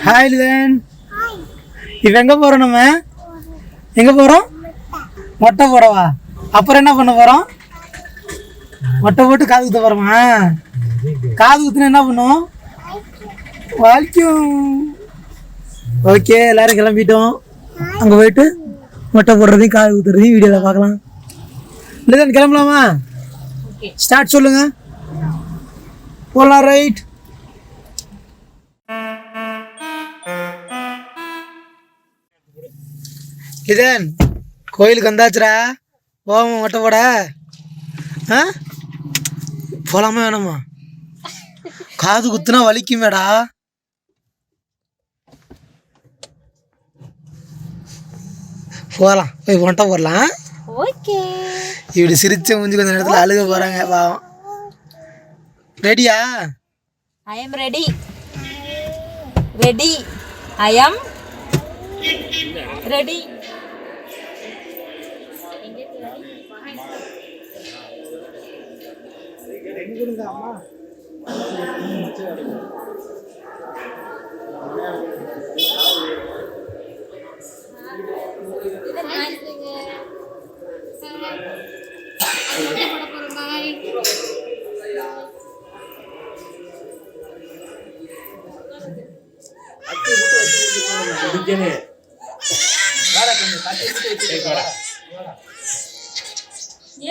Hi Litton. இப்போ எங்கே போகிறோம்? நம்ம எங்கே போகிறோம்? மொட்டை போடவா? அப்புறம் என்ன பண்ண போகிறோம்? மொட்டை போட்டு காது குத்த போகிறோமா? காது குத்துனா என்ன பண்ணும்? வலிக்கும். ஓகே, எல்லோரும் கிளம்பிட்டோம். அங்கே போயிட்டு மொட்டை போடுறதையும் காது குத்துறதையும் வீடியோவில் பார்க்கலாம். லிதன் கிளம்பலாமா? ஸ்டார்ட் சொல்லுங்கள். போகலாம். ரைட். லிதன் கோயிலுக்கு வந்தாச்சுரா. போகாம மொட்டை போட போகலாமா வேணாமா? காது குத்துனா வலிக்குமேடா. போகலாம், போய் மொட்டை போடலாம். ஓகே. இப்படி சிரிச்ச மூஞ்சி கொஞ்ச நேரத்தில் அழுக போகிறாங்க பாவம். ரெடியா? I am ready. Ready. I am ready.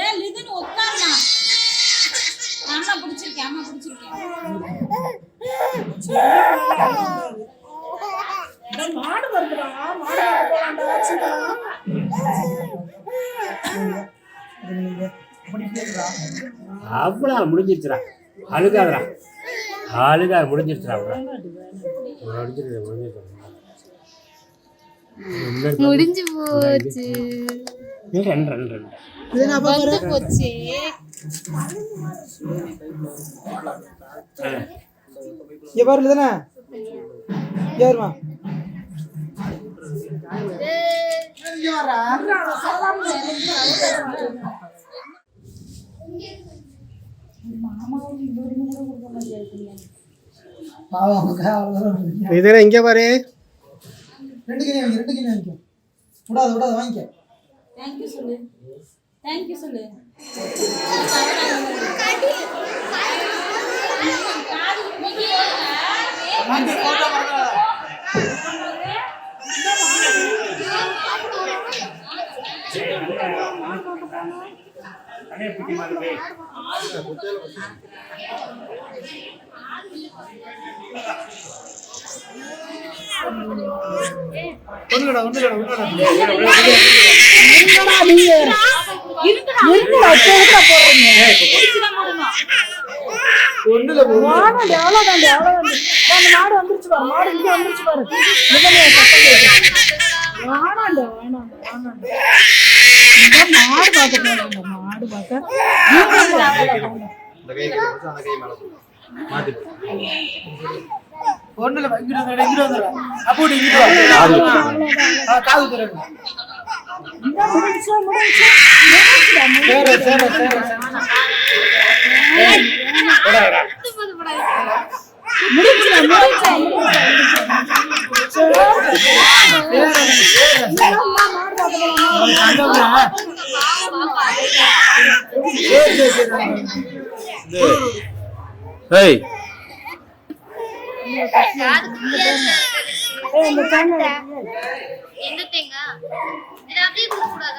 ஏன் லிதன் உட்கார்மா? அம்மா பிடிச்சிருக்கேன், அம்மா பிடிச்சிருக்கேன். மாடு வருதுடா, மாடு போறான்டா. அவ்வளோ முடிஞ்சிருச்சுடா. அழுகாதடா, அழுகாத முடிஞ்சிருச்சுடா. முடிஞ்சு போச்சு. வந்து போச்சு. இங்க பாரு லிதனா, இங்க வருமா? இதெல்லாம் இங்கே பாரு. ரெண்டு கிலோ வாங்கிக்க. விடாத வாங்கிக்க. தேங்க்யூ சொல்லு. தேங்க்யூ சொல்லு.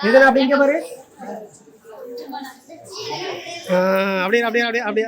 இதெல்லாம் அப்படிங்க பாரு. அப்படியே அப்படியே அப்படியே அப்படியே.